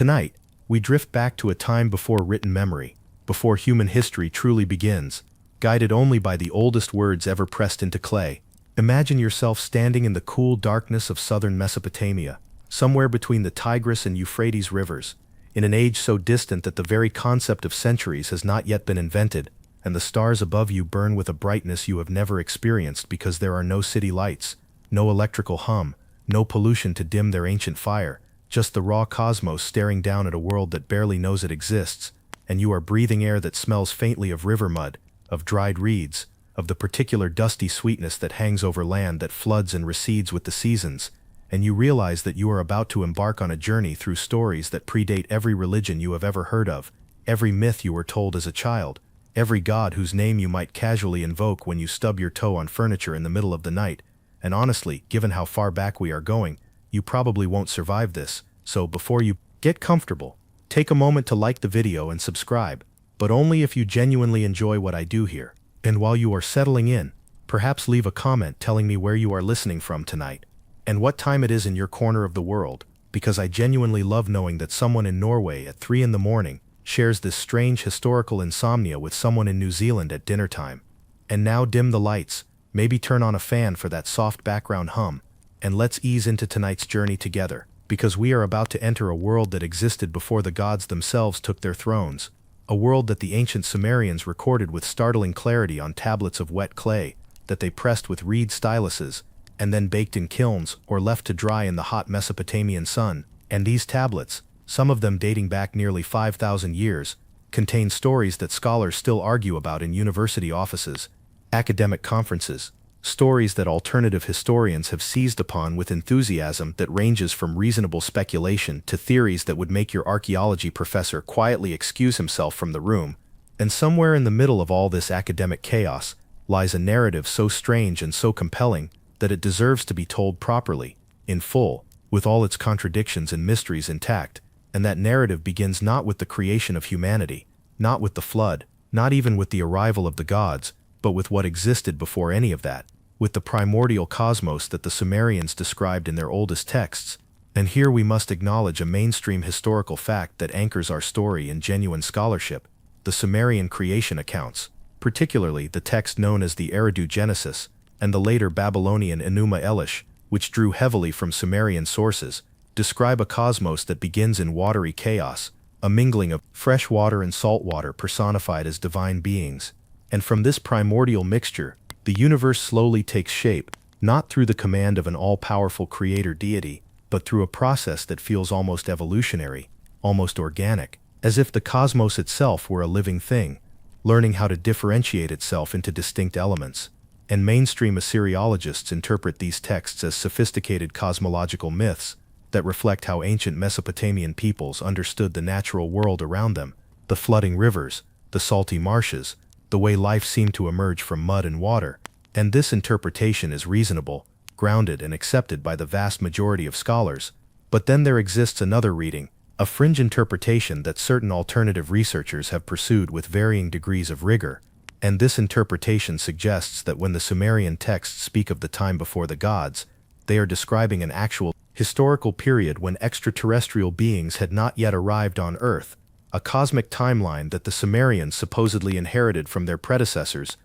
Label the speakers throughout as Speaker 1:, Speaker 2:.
Speaker 1: Tonight, we drift back to a time before written memory, before human history truly begins, guided only by the oldest words ever pressed into clay. Imagine yourself standing in the cool darkness of southern Mesopotamia, somewhere between the Tigris and Euphrates rivers, in an age so distant that the very concept of centuries has not yet been invented, and the stars above you burn with a brightness you have never experienced because there are no city lights, no electrical hum, no pollution to dim their ancient fire, just the raw cosmos staring down at a world that barely knows it exists, and you are breathing air that smells faintly of river mud, of dried reeds, of the particular dusty sweetness that hangs over land that floods and recedes with the seasons, and you realize that you are about to embark on a journey through stories that predate every religion you have ever heard of, every myth you were told as a child, every god whose name you might casually invoke when you stub your toe on furniture in the middle of the night. And honestly, given how far back we are going, you probably won't survive this, so before you get comfortable, take a moment to like the video and subscribe, but only if you genuinely enjoy what I do here. And while you are settling in, perhaps leave a comment telling me where you are listening from tonight, and what time it is in your corner of the world, because I genuinely love knowing that someone in Norway at 3 in the morning shares this strange historical insomnia with someone in New Zealand at dinner time. And now dim the lights, maybe turn on a fan for that soft background hum, and let's ease into tonight's journey together, because we are about to enter a world that existed before the gods themselves took their thrones, a world that the ancient Sumerians recorded with startling clarity on tablets of wet clay that they pressed with reed styluses and then baked in kilns or left to dry in the hot Mesopotamian sun. And these tablets, some of them dating back nearly 5,000 years, contain stories that scholars still argue about in university offices, academic conferences, stories that alternative historians have seized upon with enthusiasm that ranges from reasonable speculation to theories that would make your archaeology professor quietly excuse himself from the room. And somewhere in the middle of all this academic chaos lies a narrative so strange and so compelling that it deserves to be told properly, in full, with all its contradictions and mysteries intact. And that narrative begins not with the creation of humanity, not with the flood, not even with the arrival of the gods, but with what existed before any of that, with the primordial cosmos that the Sumerians described in their oldest texts. And here we must acknowledge a mainstream historical fact that anchors our story in genuine scholarship: the Sumerian creation accounts, particularly the text known as the Eridu Genesis, and the later Babylonian Enuma Elish, which drew heavily from Sumerian sources, describe a cosmos that begins in watery chaos, a mingling of fresh water and salt water personified as divine beings. And from this primordial mixture, the universe slowly takes shape, not through the command of an all-powerful creator deity, but through a process that feels almost evolutionary, almost organic, as if the cosmos itself were a living thing, learning how to differentiate itself into distinct elements. And mainstream Assyriologists interpret these texts as sophisticated cosmological myths that reflect how ancient Mesopotamian peoples understood the natural world around them, the flooding rivers, the salty marshes, the way life seemed to emerge from mud and water. And this interpretation is reasonable, grounded, and accepted by the vast majority of scholars. But then there exists another reading, a fringe interpretation that certain alternative researchers have pursued with varying degrees of rigor. And this interpretation suggests that when the Sumerian texts speak of the time before the gods, they are describing an actual historical period when extraterrestrial beings had not yet arrived on Earth, a cosmic timeline that the Sumerians supposedly inherited from their predecessors.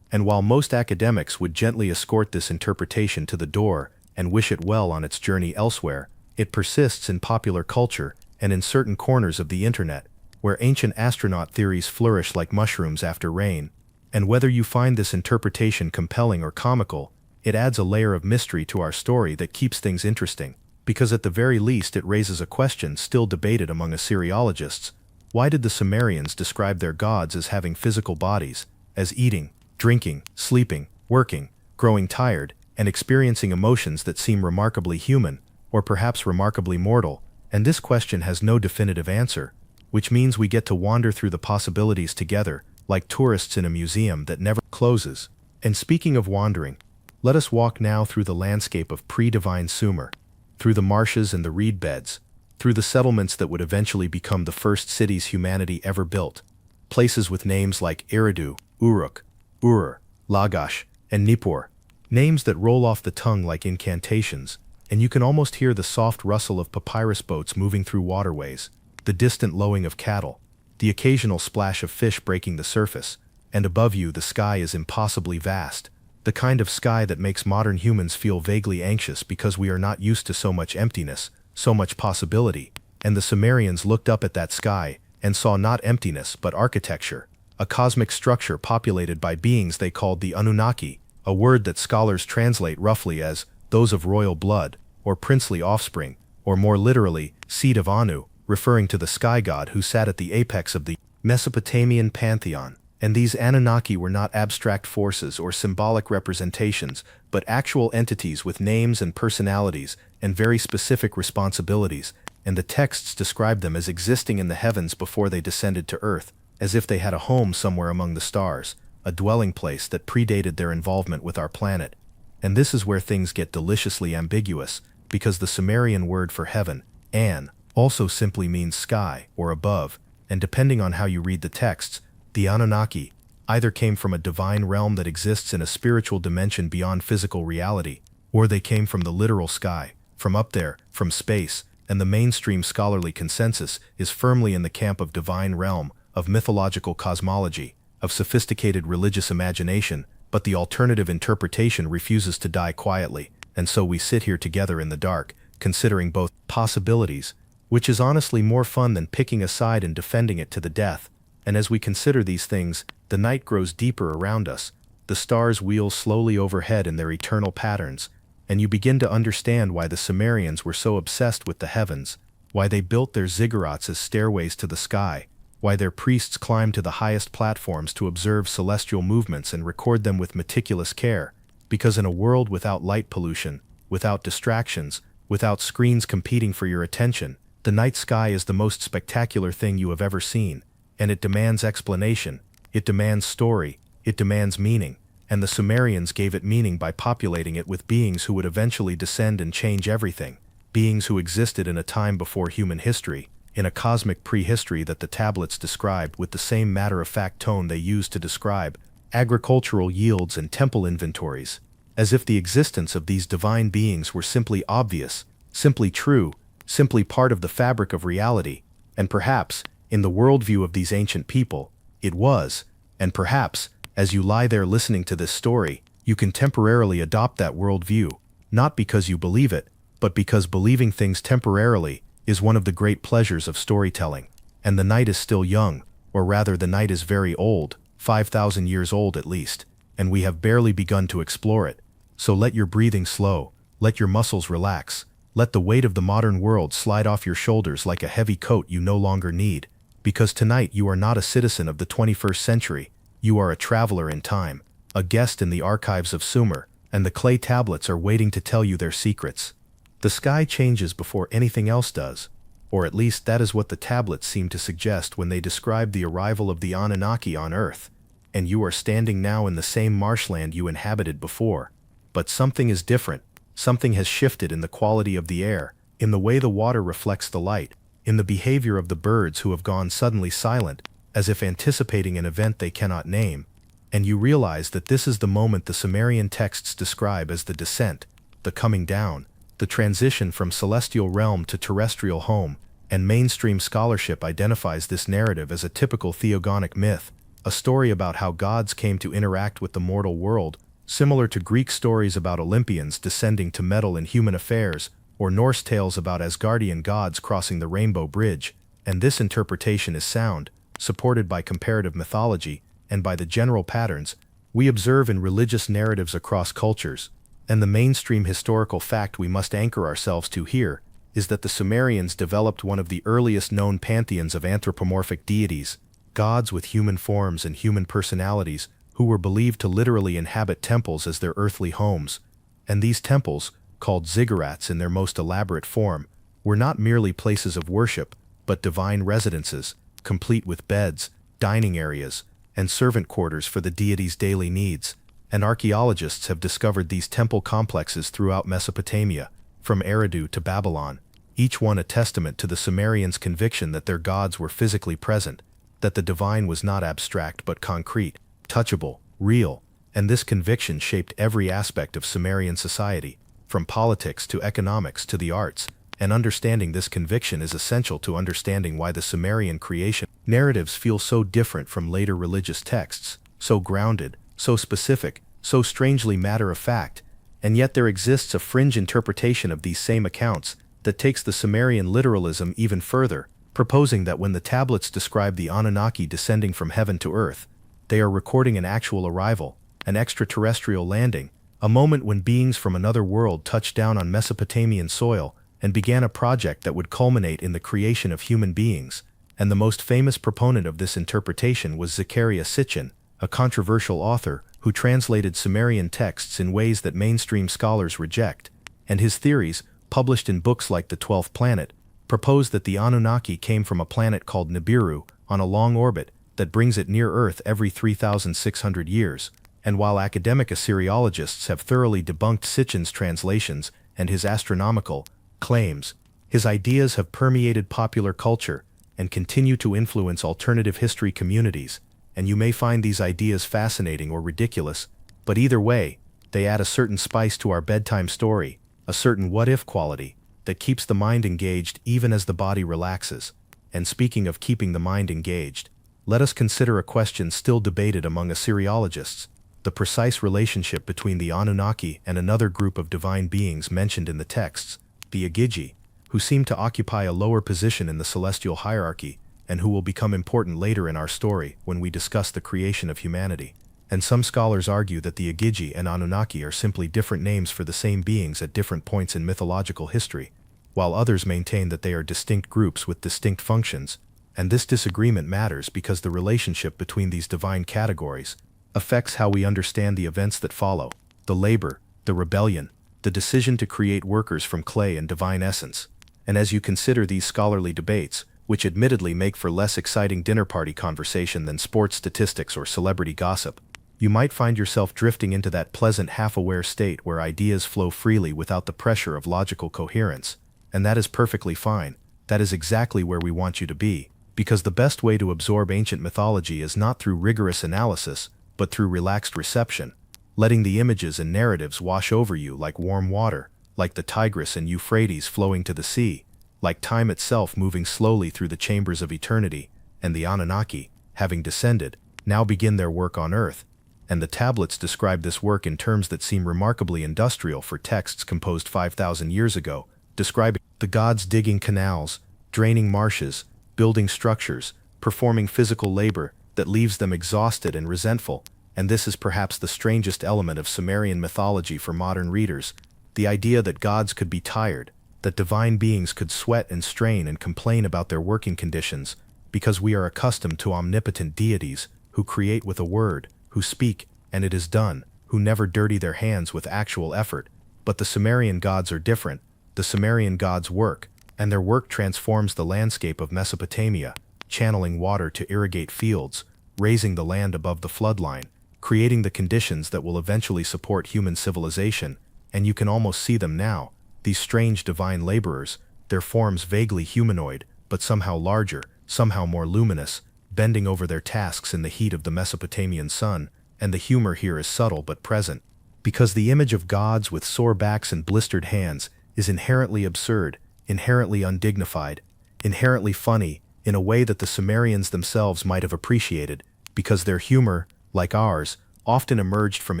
Speaker 1: And while most academics would gently escort this interpretation to the door and wish it well on its journey elsewhere, it persists in popular culture and in certain corners of the internet, where ancient astronaut theories flourish like mushrooms after rain. And whether you find this interpretation compelling or comical, it adds a layer of mystery to our story that keeps things interesting, because at the very least it raises a question still debated among Assyriologists: why did the Sumerians describe their gods as having physical bodies, as eating, drinking, sleeping, working, growing tired, and experiencing emotions that seem remarkably human, or perhaps remarkably mortal? And this question has no definitive answer, which means we get to wander through the possibilities together, like tourists in a museum that never closes. And speaking of wandering, let us walk now through the landscape of pre-divine Sumer, through the marshes and the reed beds, through the settlements that would eventually become the first cities humanity ever built, places with names like Eridu, Uruk, Ur, Lagash, and Nippur, names that roll off the tongue like incantations, and you can almost hear the soft rustle of papyrus boats moving through waterways. the distant lowing of cattle, the occasional splash of fish breaking the surface, and above you the sky is impossibly vast, the kind of sky that makes modern humans feel vaguely anxious because we are not used to so much emptiness, so much possibility, and the Sumerians looked up at that sky and saw not emptiness but architecture, a cosmic structure populated by beings they called the Anunnaki, a word that scholars translate roughly as those of royal blood, or princely offspring, or more literally, seed of Anu, referring to the sky god who sat at the apex of the Mesopotamian pantheon. And these Anunnaki were not abstract forces or symbolic representations, but actual entities with names and personalities and very specific responsibilities, and the texts describe them as existing in the heavens before they descended to earth, as if they had a home somewhere among the stars, a dwelling place that predated their involvement with our planet. And this is where things get deliciously ambiguous, because the Sumerian word for heaven, an, also simply means sky or above, and depending on how you read the texts, the Anunnaki either came from a divine realm that exists in a spiritual dimension beyond physical reality, or they came from the literal sky, from up there, from space, and the mainstream scholarly consensus is firmly in the camp of divine realm, of mythological cosmology, of sophisticated religious imagination, but the alternative interpretation refuses to die quietly, and so we sit here together in the dark, considering both possibilities, which is honestly more fun than picking a side and defending it to the death. And as we consider these things, the night grows deeper around us, the stars wheel slowly overhead in their eternal patterns, and you begin to understand why the Sumerians were so obsessed with the heavens, why they built their ziggurats as stairways to the sky, why their priests climbed to the highest platforms to observe celestial movements and record them with meticulous care, because in a world without light pollution, without distractions, without screens competing for your attention, the night sky is the most spectacular thing you have ever seen. And it demands explanation, it demands story, it demands meaning, and the Sumerians gave it meaning by populating it with beings who would eventually descend and change everything, beings who existed in a time before human history, in a cosmic prehistory that the tablets described with the same matter-of-fact tone they used to describe agricultural yields and temple inventories, as if the existence of these divine beings were simply obvious, simply true, simply part of the fabric of reality, and perhaps, in the worldview of these ancient people, it was, and perhaps, as you lie there listening to this story, you can temporarily adopt that worldview, not because you believe it, but because believing things temporarily is one of the great pleasures of storytelling. And the night is still young, or rather the night is very old, 5,000 years old at least, and we have barely begun to explore it. So let your breathing slow, let your muscles relax, let the weight of the modern world slide off your shoulders like a heavy coat you no longer need. Because tonight you are not a citizen of the 21st century, you are a traveler in time, a guest in the archives of Sumer, and the clay tablets are waiting to tell you their secrets. The sky changes before anything else does, or at least that is what the tablets seem to suggest when they describe the arrival of the Anunnaki on Earth, and you are standing now in the same marshland you inhabited before. But something is different, something has shifted in the quality of the air, in the way the water reflects the light, in the behavior of the birds who have gone suddenly silent, as if anticipating an event they cannot name, and you realize that this is the moment the Sumerian texts describe as the descent, the coming down, the transition from celestial realm to terrestrial home, and mainstream scholarship identifies this narrative as a typical theogonic myth, a story about how gods came to interact with the mortal world, similar to Greek stories about Olympians descending to meddle in human affairs, or Norse tales about Asgardian gods crossing the Rainbow Bridge, and this interpretation is sound, supported by comparative mythology, and by the general patterns we observe in religious narratives across cultures. And the mainstream historical fact we must anchor ourselves to here is that the Sumerians developed one of the earliest known pantheons of anthropomorphic deities, gods with human forms and human personalities, who were believed to literally inhabit temples as their earthly homes. And these temples, called ziggurats in their most elaborate form, were not merely places of worship, but divine residences, complete with beds, dining areas, and servant quarters for the deity's daily needs. And archaeologists have discovered these temple complexes throughout Mesopotamia, from Eridu to Babylon, each one a testament to the Sumerians' conviction that their gods were physically present, that the divine was not abstract but concrete, touchable, real, and this conviction shaped every aspect of Sumerian society, from politics to economics to the arts, And understanding this conviction is essential to understanding why the Sumerian creation narratives feel so different from later religious texts, so grounded, so specific, so strangely matter-of-fact, and yet there exists a fringe interpretation of these same accounts that takes the Sumerian literalism even further, proposing that when the tablets describe the Anunnaki descending from heaven to earth, they are recording an actual arrival, an extraterrestrial landing, a moment when beings from another world touched down on Mesopotamian soil and began a project that would culminate in the creation of human beings. And the most famous proponent of this interpretation was Zecharia Sitchin, a controversial author who translated Sumerian texts in ways that mainstream scholars reject, and his theories, published in books like The 12th Planet, propose that the Anunnaki came from a planet called Nibiru on a long orbit that brings it near Earth every 3,600 years. And while academic Assyriologists have thoroughly debunked Sitchin's translations and his astronomical claims, his ideas have permeated popular culture and continue to influence alternative history communities, and you may find these ideas fascinating or ridiculous, but either way, they add a certain spice to our bedtime story, a certain what-if quality that keeps the mind engaged even as the body relaxes. And speaking of keeping the mind engaged, let us consider a question still debated among Assyriologists: the precise relationship between the Anunnaki and another group of divine beings mentioned in the texts, the Agigi, who seem to occupy a lower position in the celestial hierarchy, and who will become important later in our story when we discuss the creation of humanity. And some scholars argue that the Agigi and Anunnaki are simply different names for the same beings at different points in mythological history, while others maintain that they are distinct groups with distinct functions. And this disagreement matters because the relationship between these divine categories affects how we understand the events that follow: the labor, the rebellion, the decision to create workers from clay and divine essence. And as you consider these scholarly debates, which admittedly make for less exciting dinner party conversation than sports statistics or celebrity gossip, you might find yourself drifting into that pleasant half-aware state where ideas flow freely without the pressure of logical coherence. And that is perfectly fine. That is exactly where we want you to be, because the best way to absorb ancient mythology is not through rigorous analysis, but through relaxed reception, letting the images and narratives wash over you like warm water, like the Tigris and Euphrates flowing to the sea, like time itself moving slowly through the chambers of eternity. And the Anunnaki, having descended, now begin their work on Earth. And the tablets describe this work in terms that seem remarkably industrial for texts composed 5,000 years ago, describing the gods digging canals, draining marshes, building structures, performing physical labor that leaves them exhausted and resentful. And this is perhaps the strangest element of Sumerian mythology for modern readers: the idea that gods could be tired, that divine beings could sweat and strain and complain about their working conditions, because we are accustomed to omnipotent deities who create with a word, who speak, and it is done, who never dirty their hands with actual effort. But the Sumerian gods are different. The Sumerian gods work, and their work transforms the landscape of Mesopotamia, channeling water to irrigate fields, raising the land above the floodline, creating the conditions that will eventually support human civilization. And you can almost see them now, these strange divine laborers, their forms vaguely humanoid, but somehow larger, somehow more luminous, bending over their tasks in the heat of the Mesopotamian sun. And the humor here is subtle but present, because the image of gods with sore backs and blistered hands is inherently absurd, inherently undignified, inherently funny, in a way that the Sumerians themselves might have appreciated, because their humor, like ours, often emerged from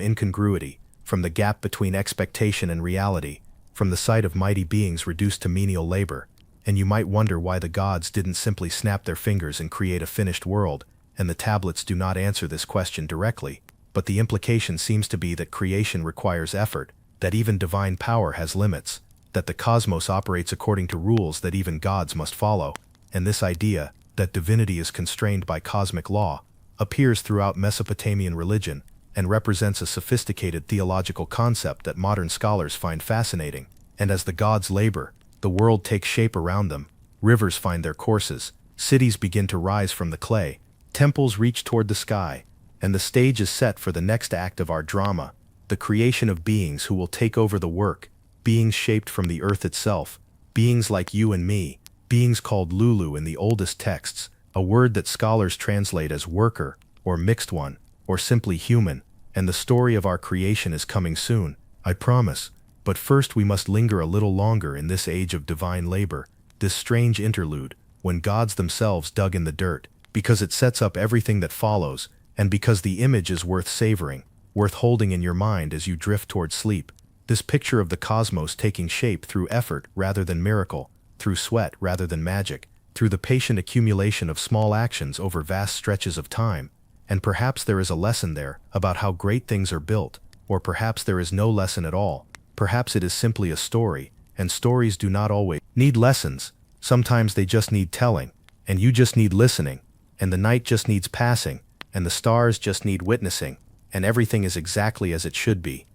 Speaker 1: incongruity, from the gap between expectation and reality, from the sight of mighty beings reduced to menial labor. And you might wonder why the gods didn't simply snap their fingers and create a finished world, and the tablets do not answer this question directly, but the implication seems to be that creation requires effort, that even divine power has limits, that the cosmos operates according to rules that even gods must follow. And this idea, that divinity is constrained by cosmic law, appears throughout Mesopotamian religion, and represents a sophisticated theological concept that modern scholars find fascinating. And as the gods labor, the world takes shape around them, rivers find their courses, cities begin to rise from the clay, temples reach toward the sky, and the stage is set for the next act of our drama, the creation of beings who will take over the work, beings shaped from the earth itself, beings like you and me, beings called Lulu in the oldest texts, a word that scholars translate as worker, or mixed one, or simply human. And the story of our creation is coming soon, I promise. But first we must linger a little longer in this age of divine labor, this strange interlude, when gods themselves dug in the dirt, because it sets up everything that follows, and because the image is worth savoring, worth holding in your mind as you drift toward sleep. This picture of the cosmos taking shape through effort rather than miracle, through sweat rather than magic, through the patient accumulation of small actions over vast stretches of time. And perhaps there is a lesson there about how great things are built, or perhaps there is no lesson at all. Perhaps it is simply a story, and stories do not always need lessons. Sometimes they just need telling, and you just need listening, and the night just needs passing, and the stars just need witnessing, and everything is exactly as it should be.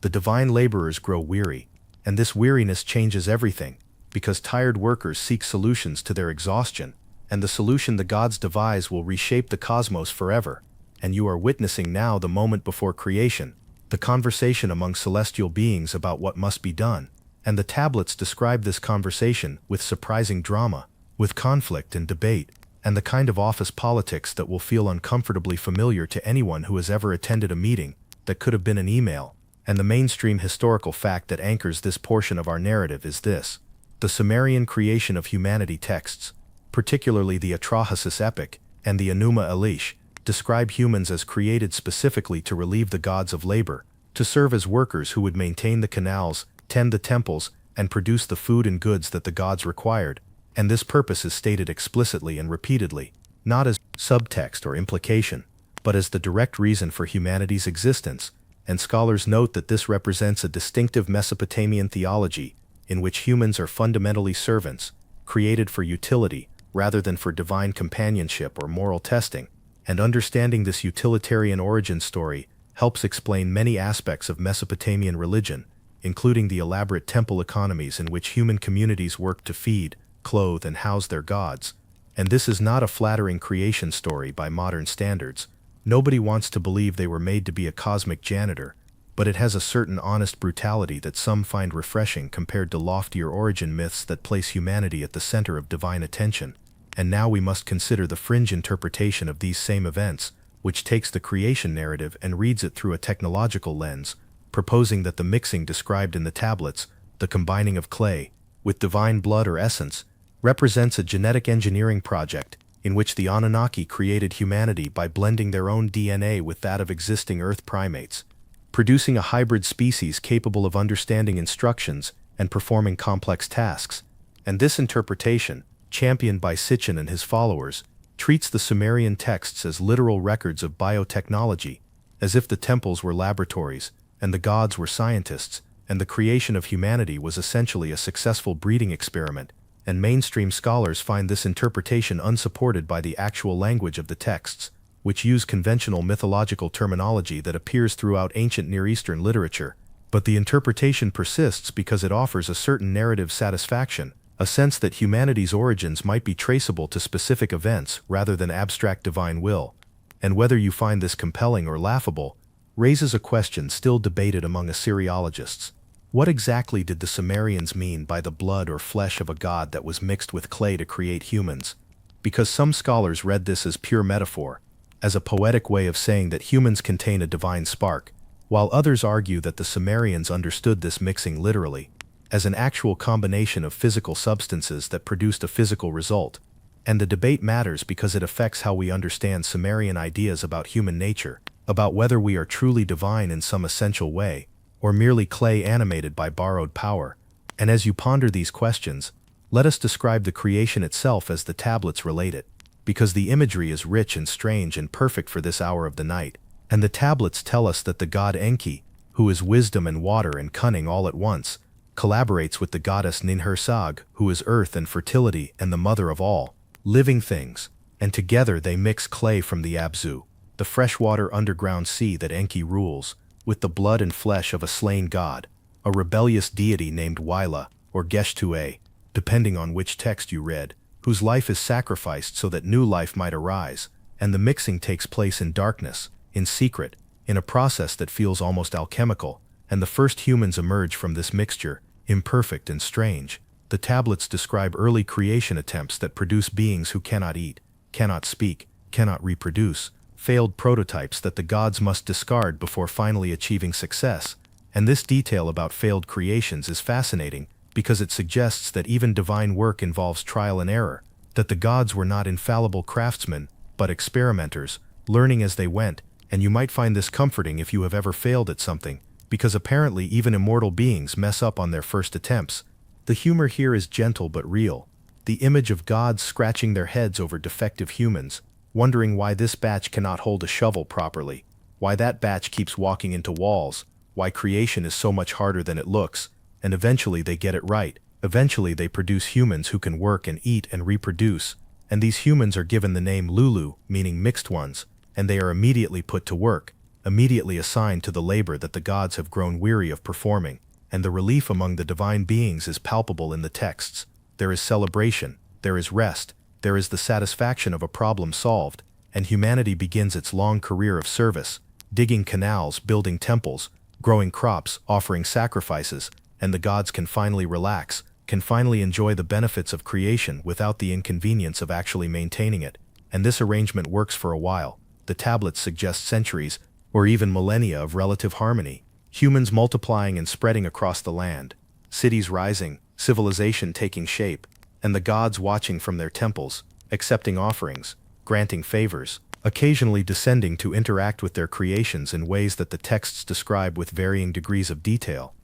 Speaker 1: The divine laborers grow weary, and this weariness changes everything, because tired workers seek solutions to their exhaustion, and the solution the gods devise will reshape the cosmos forever. And you are witnessing now the moment before creation, the conversation among celestial beings about what must be done. And the tablets describe this conversation with surprising drama, with conflict and debate, and the kind of office politics that will feel uncomfortably familiar to anyone who has ever attended a meeting that could have been an email. And the mainstream historical fact that anchors this portion of our narrative is this: the Sumerian creation of humanity texts, particularly the Atrahasis epic and the Enuma Elish, describe humans as created specifically to relieve the gods of labor, to serve as workers who would maintain the canals, tend the temples, and produce the food and goods that the gods required. And this purpose is stated explicitly and repeatedly, not as subtext or implication, but as the direct reason for humanity's existence. And scholars note that this represents a distinctive Mesopotamian theology, in which humans are fundamentally servants, created for utility rather than for divine companionship or moral testing. And understanding this utilitarian origin story helps explain many aspects of Mesopotamian religion, including the elaborate temple economies in which human communities worked to feed, clothe, and house their gods. And this is not a flattering creation story by modern standards. Nobody wants to believe they were made to be a cosmic janitor, but it has a certain honest brutality that some find refreshing compared to loftier origin myths that place humanity at the center of divine attention. And now we must consider the fringe interpretation of these same events, which takes the creation narrative and reads it through a technological lens, proposing that the mixing described in the tablets, the combining of clay with divine blood or essence, represents a genetic engineering project in which the Anunnaki created humanity by blending their own DNA with that of existing Earth primates, producing a hybrid species capable of understanding instructions and performing complex tasks. And this interpretation, championed by Sitchin and his followers, treats the Sumerian texts as literal records of biotechnology, as if the temples were laboratories, and the gods were scientists, and the creation of humanity was essentially a successful breeding experiment. And mainstream scholars find this interpretation unsupported by the actual language of the texts, which use conventional mythological terminology that appears throughout ancient Near Eastern literature. But the interpretation persists because it offers a certain narrative satisfaction, a sense that humanity's origins might be traceable to specific events rather than abstract divine will. And whether you find this compelling or laughable raises a question still debated among Assyriologists. What exactly did the Sumerians mean by the blood or flesh of a god that was mixed with clay to create humans? Because some scholars read this as pure metaphor, as a poetic way of saying that humans contain a divine spark, while others argue that the Sumerians understood this mixing literally, as an actual combination of physical substances that produced a physical result. And the debate matters because it affects how we understand Sumerian ideas about human nature, about whether we are truly divine in some essential way, or merely clay animated by borrowed power. And as you ponder these questions, let us describe the creation itself as the tablets relate it, because the imagery is rich and strange and perfect for this hour of the night. And the tablets tell us that the god Enki, who is wisdom and water and cunning all at once, collaborates with the goddess Ninhursag, who is earth and fertility and the mother of all living things, and together they mix clay from the Abzu, the freshwater underground sea that Enki rules, with the blood and flesh of a slain god, a rebellious deity named Wyla, or Geshtue, depending on which text you read, whose life is sacrificed so that new life might arise. And the mixing takes place in darkness, in secret, in a process that feels almost alchemical, and the first humans emerge from this mixture, imperfect and strange. The tablets describe early creation attempts that produce beings who cannot eat, cannot speak, cannot reproduce, failed prototypes that the gods must discard before finally achieving success. And this detail about failed creations is fascinating because it suggests that even divine work involves trial and error, that the gods were not infallible craftsmen, but experimenters, learning as they went. And you might find this comforting if you have ever failed at something, because apparently even immortal beings mess up on their first attempts. The humor here is gentle but real. The image of gods scratching their heads over defective humans, wondering why this batch cannot hold a shovel properly, why that batch keeps walking into walls, why creation is so much harder than it looks, and eventually they get it right. Eventually they produce humans who can work and eat and reproduce, and these humans are given the name Lulu, meaning mixed ones, and they are immediately put to work, immediately assigned to the labor that the gods have grown weary of performing, and the relief among the divine beings is palpable in the texts. There is celebration, there is rest, there is the satisfaction of a problem solved, and humanity begins its long career of service, digging canals, building temples, growing crops, offering sacrifices, and the gods can finally relax, can finally enjoy the benefits of creation without the inconvenience of actually maintaining it. And this arrangement works for a while. The tablets suggest centuries, or even millennia of relative harmony, humans multiplying and spreading across the land, cities rising, civilization taking shape, and the gods watching from their temples, accepting offerings, granting favors, occasionally descending to interact with their creations in ways that the texts describe with varying degrees of detail.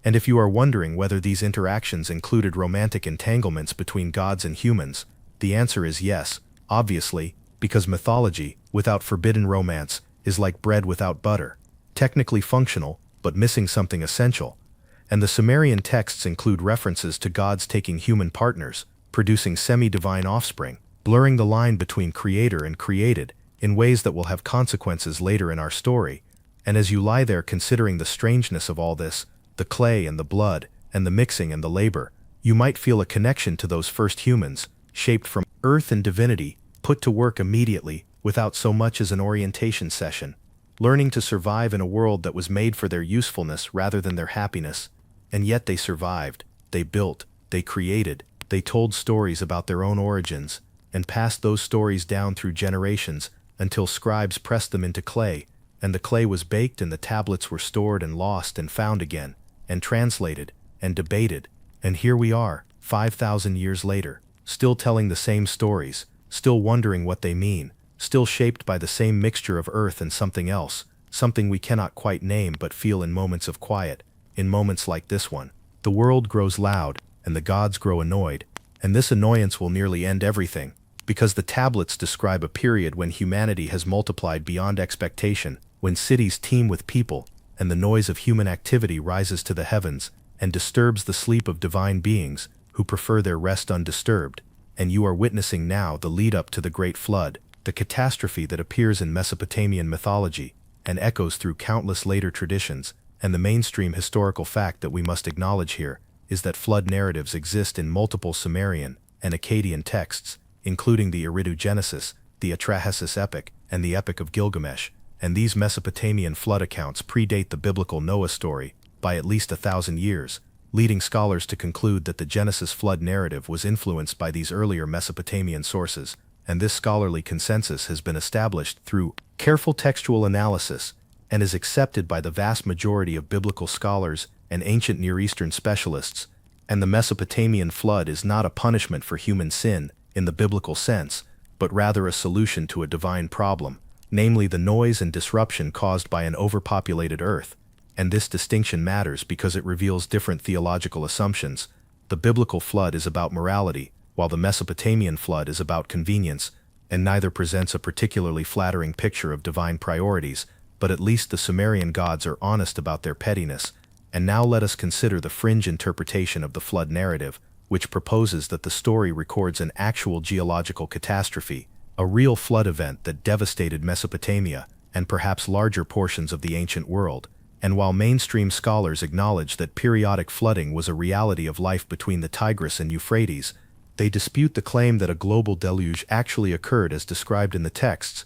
Speaker 1: And if you are wondering whether these interactions included romantic entanglements between gods and humans, the answer is yes, obviously, because mythology, without forbidden romance, is like bread without butter, technically functional, but missing something essential. And the Sumerian texts include references to gods taking human partners, producing semi-divine offspring, blurring the line between creator and created, in ways that will have consequences later in our story. And as you lie there considering the strangeness of all this, the clay and the blood, and the mixing and the labor, you might feel a connection to those first humans, shaped from earth and divinity, put to work immediately, without so much as an orientation session, learning to survive in a world that was made for their usefulness rather than their happiness. And yet they survived, they built, they created, they told stories about their own origins, and passed those stories down through generations until scribes pressed them into clay, and the clay was baked and the tablets were stored and lost and found again, and translated, and debated. And here we are, 5,000 years later, still telling the same stories, still wondering what they mean, still shaped by the same mixture of earth and something else, something we cannot quite name but feel in moments of quiet. In moments like this one, the world grows loud, and the gods grow annoyed, and this annoyance will nearly end everything, because the tablets describe a period when humanity has multiplied beyond expectation, when cities teem with people, and the noise of human activity rises to the heavens, and disturbs the sleep of divine beings, who prefer their rest undisturbed. And you are witnessing now the lead-up to the Great Flood, the catastrophe that appears in Mesopotamian mythology, and echoes through countless later traditions. And the mainstream historical fact that we must acknowledge here is that flood narratives exist in multiple Sumerian and Akkadian texts, including the Eridu Genesis, the Atrahasis epic, and the Epic of Gilgamesh, and these Mesopotamian flood accounts predate the biblical Noah story by at least 1,000 years, leading scholars to conclude that the Genesis flood narrative was influenced by these earlier Mesopotamian sources, and this scholarly consensus has been established through careful textual analysis and is accepted by the vast majority of biblical scholars and ancient Near Eastern specialists. And the Mesopotamian flood is not a punishment for human sin in the biblical sense, but rather a solution to a divine problem, namely the noise and disruption caused by an overpopulated earth. And this distinction matters because it reveals different theological assumptions. The biblical flood is about morality, while the Mesopotamian flood is about convenience, and neither presents a particularly flattering picture of divine priorities, but at least the Sumerian gods are honest about their pettiness. And now let us consider the fringe interpretation of the flood narrative, which proposes that the story records an actual geological catastrophe, a real flood event that devastated Mesopotamia and perhaps larger portions of the ancient world. And while mainstream scholars acknowledge that periodic flooding was a reality of life between the Tigris and Euphrates, they dispute the claim that a global deluge actually occurred as described in the texts.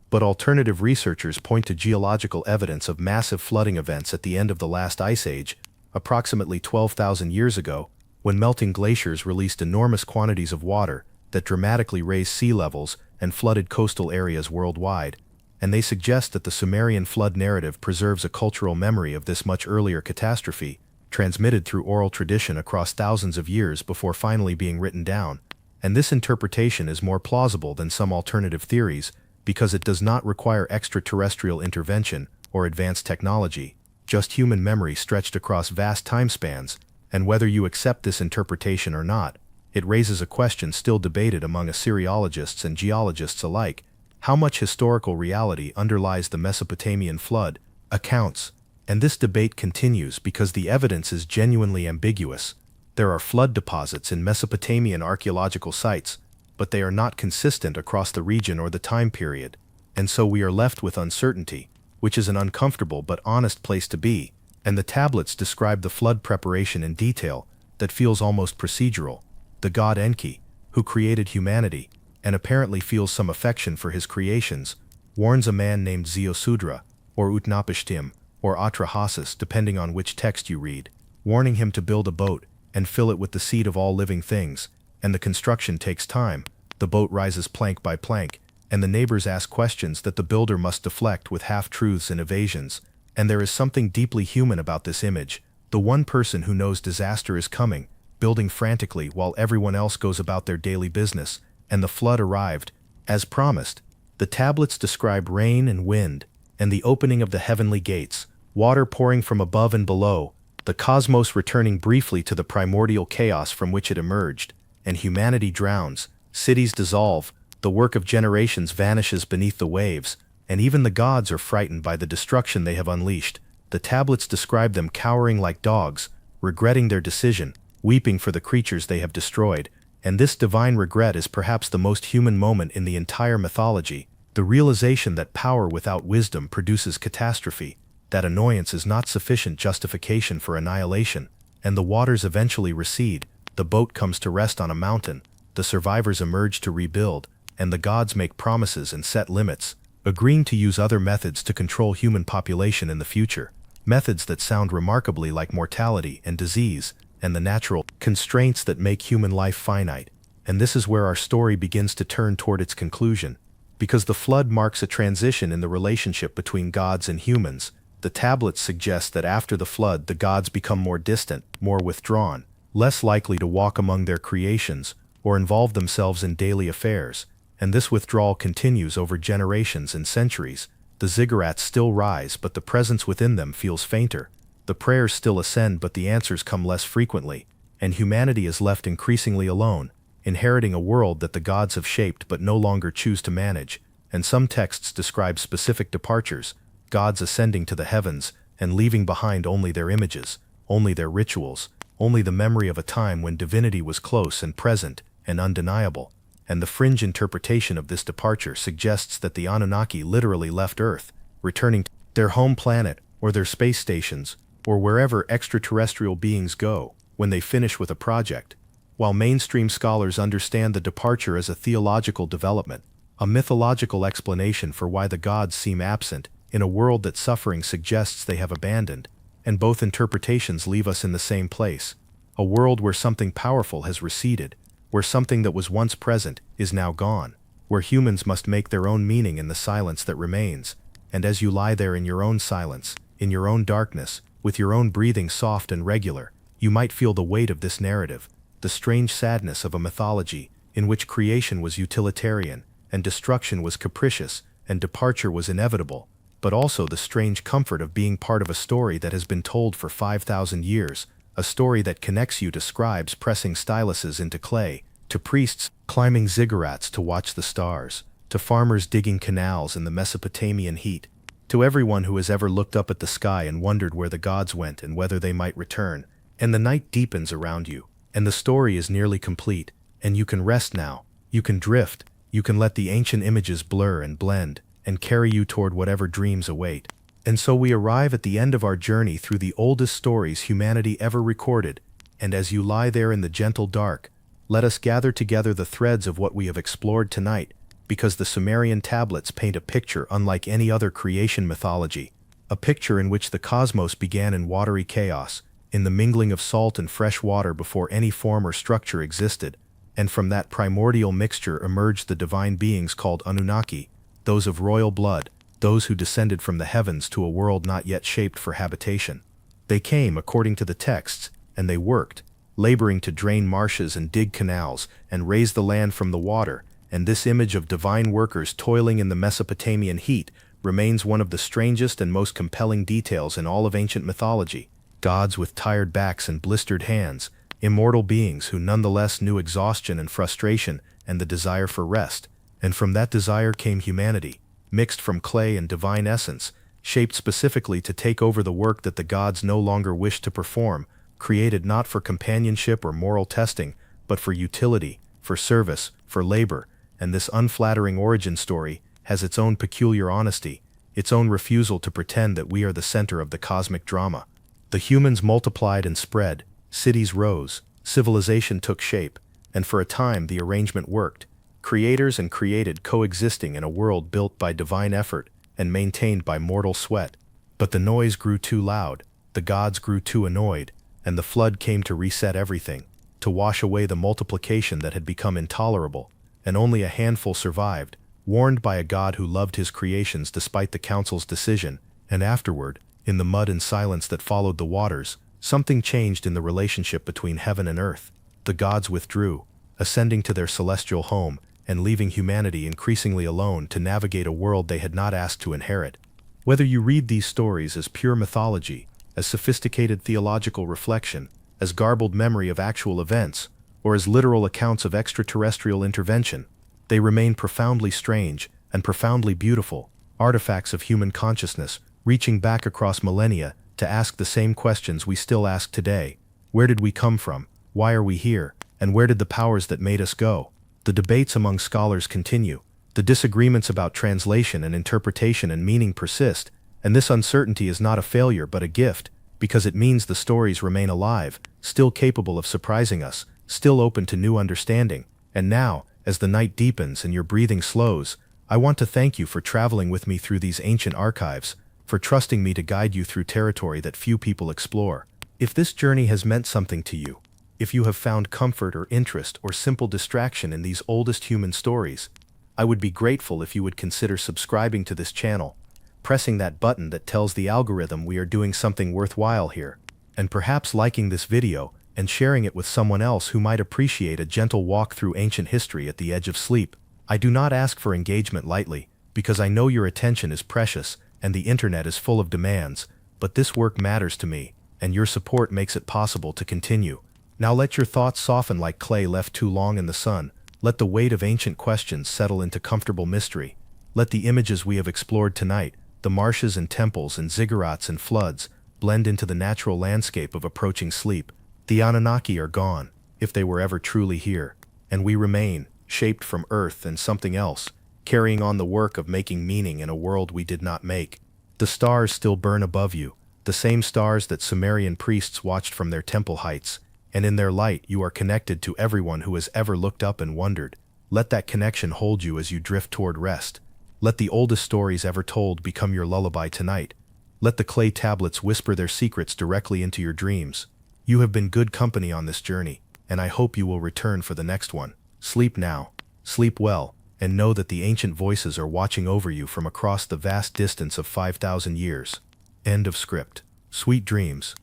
Speaker 1: But alternative researchers point to geological evidence of massive flooding events at the end of the last ice age, approximately 12,000 years ago, when melting glaciers released enormous quantities of water that dramatically raised sea levels and flooded coastal areas worldwide. and they suggest that the Sumerian flood narrative preserves a cultural memory of this much earlier catastrophe, transmitted through oral tradition across thousands of years before finally being written down. And this interpretation is more plausible than some alternative theories because it does not require extraterrestrial intervention or advanced technology, just human memory stretched across vast time spans, and whether you accept this interpretation or not, it raises a question still debated among Assyriologists and geologists alike: how much historical reality underlies the Mesopotamian flood accounts? And this debate continues because the evidence is genuinely ambiguous. There are flood deposits in Mesopotamian archaeological sites, but they are not consistent across the region or the time period, and so we are left with uncertainty, which is an uncomfortable but honest place to be. And the tablets describe the flood preparation in detail that feels almost procedural. The god Enki, who created humanity, and apparently feels some affection for his creations, warns a man named Ziosudra, or Utnapishtim, or Atrahasis depending on which text you read, warning him to build a boat and fill it with the seed of all living things, and the construction takes time. The boat rises plank by plank, and the neighbors ask questions that the builder must deflect with half-truths and evasions, and there is something deeply human about this image, the one person who knows disaster is coming, building frantically while everyone else goes about their daily business. And the flood arrived, as promised. The tablets describe rain and wind, and the opening of the heavenly gates, water pouring from above and below, the cosmos returning briefly to the primordial chaos from which it emerged, and humanity drowns, cities dissolve, the work of generations vanishes beneath the waves, and even the gods are frightened by the destruction they have unleashed. The tablets describe them cowering like dogs, regretting their decision, weeping for the creatures they have destroyed, and this divine regret is perhaps the most human moment in the entire mythology, the realization that power without wisdom produces catastrophe, that annoyance is not sufficient justification for annihilation, and the waters eventually recede, the boat comes to rest on a mountain, the survivors emerge to rebuild, and the gods make promises and set limits, agreeing to use other methods to control human population in the future, methods that sound remarkably like mortality and disease, and the natural constraints that make human life finite. And this is where our story begins to turn toward its conclusion. Because the flood marks a transition in the relationship between gods and humans, the tablets suggest that after the flood the gods become more distant, more withdrawn, less likely to walk among their creations or involve themselves in daily affairs, and this withdrawal continues over generations and centuries. The ziggurats still rise, but the presence within them feels fainter. The prayers still ascend, but the answers come less frequently, and humanity is left increasingly alone, inheriting a world that the gods have shaped but no longer choose to manage. And some texts describe specific departures, gods ascending to the heavens and leaving behind only their images, only their rituals, only the memory of a time when divinity was close and present and undeniable. And the fringe interpretation of this departure suggests that the Anunnaki literally left Earth, returning to their home planet or their space stations, or wherever extraterrestrial beings go, when they finish with a project. While mainstream scholars understand the departure as a theological development, a mythological explanation for why the gods seem absent in a world that suffering suggests they have abandoned, and both interpretations leave us in the same place, a world where something powerful has receded, where something that was once present is now gone, where humans must make their own meaning in the silence that remains. And as you lie there in your own silence, in your own darkness, with your own breathing soft and regular, you might feel the weight of this narrative, the strange sadness of a mythology in which creation was utilitarian, and destruction was capricious, and departure was inevitable, but also the strange comfort of being part of a story that has been told for 5,000 years, a story that connects you to scribes pressing styluses into clay, to priests climbing ziggurats to watch the stars, to farmers digging canals in the Mesopotamian heat, to everyone who has ever looked up at the sky and wondered where the gods went and whether they might return. And the night deepens around you, and the story is nearly complete, and you can rest now, you can drift, you can let the ancient images blur and blend, and carry you toward whatever dreams await. And so we arrive at the end of our journey through the oldest stories humanity ever recorded, and as you lie there in the gentle dark, let us gather together the threads of what we have explored tonight, because the Sumerian tablets paint a picture unlike any other creation mythology, a picture in which the cosmos began in watery chaos, in the mingling of salt and fresh water before any form or structure existed, and from that primordial mixture emerged the divine beings called Anunnaki, those of royal blood, those who descended from the heavens to a world not yet shaped for habitation. They came, according to the texts, and they worked, laboring to drain marshes and dig canals, and raise the land from the water, and this image of divine workers toiling in the Mesopotamian heat remains one of the strangest and most compelling details in all of ancient mythology. Gods with tired backs and blistered hands, immortal beings who nonetheless knew exhaustion and frustration and the desire for rest. And from that desire came humanity, mixed from clay and divine essence, shaped specifically to take over the work that the gods no longer wished to perform, created not for companionship or moral testing, but for utility, for service, for labor. And this unflattering origin story has its own peculiar honesty, its own refusal to pretend that we are the center of the cosmic drama. The humans multiplied and spread, cities rose, civilization took shape, and for a time the arrangement worked. Creators and created coexisting in a world built by divine effort and maintained by mortal sweat. But the noise grew too loud, the gods grew too annoyed, and the flood came to reset everything, to wash away the multiplication that had become intolerable, and only a handful survived, warned by a God who loved his creations despite the council's decision. And afterward, in the mud and silence that followed the waters, something changed in the relationship between heaven and earth. The gods withdrew, ascending to their celestial home, and leaving humanity increasingly alone to navigate a world they had not asked to inherit. Whether you read these stories as pure mythology, as sophisticated theological reflection, as garbled memory of actual events, or as literal accounts of extraterrestrial intervention, they remain profoundly strange and profoundly beautiful, artifacts of human consciousness, reaching back across millennia to ask the same questions we still ask today. Where did we come from? Why are we here? And where did the powers that made us go? The debates among scholars continue. The disagreements about translation and interpretation and meaning persist, and this uncertainty is not a failure but a gift, because it means the stories remain alive, still capable of surprising us, still open to new understanding. And now, as the night deepens and your breathing slows, I want to thank you for traveling with me through these ancient archives, for trusting me to guide you through territory that few people explore. If this journey has meant something to you, if you have found comfort or interest or simple distraction in these oldest human stories, I would be grateful if you would consider subscribing to this channel, pressing that button that tells the algorithm we are doing something worthwhile here, and perhaps liking this video and sharing it with someone else who might appreciate a gentle walk through ancient history at the edge of sleep. I do not ask for engagement lightly, because I know your attention is precious and the internet is full of demands, but this work matters to me, and your support makes it possible to continue. Now let your thoughts soften like clay left too long in the sun. Let the weight of ancient questions settle into comfortable mystery. Let the images we have explored tonight, the marshes and temples and ziggurats and floods, blend into the natural landscape of approaching sleep. The Anunnaki are gone, if they were ever truly here, and we remain, shaped from earth and something else, carrying on the work of making meaning in a world we did not make. The stars still burn above you, the same stars that Sumerian priests watched from their temple heights, and in their light you are connected to everyone who has ever looked up and wondered. Let that connection hold you as you drift toward rest. Let the oldest stories ever told become your lullaby tonight. Let the clay tablets whisper their secrets directly into your dreams. You have been good company on this journey, and I hope you will return for the next one. Sleep now, sleep well, and know that the ancient voices are watching over you from across the vast distance of 5,000 years. End of script. Sweet dreams.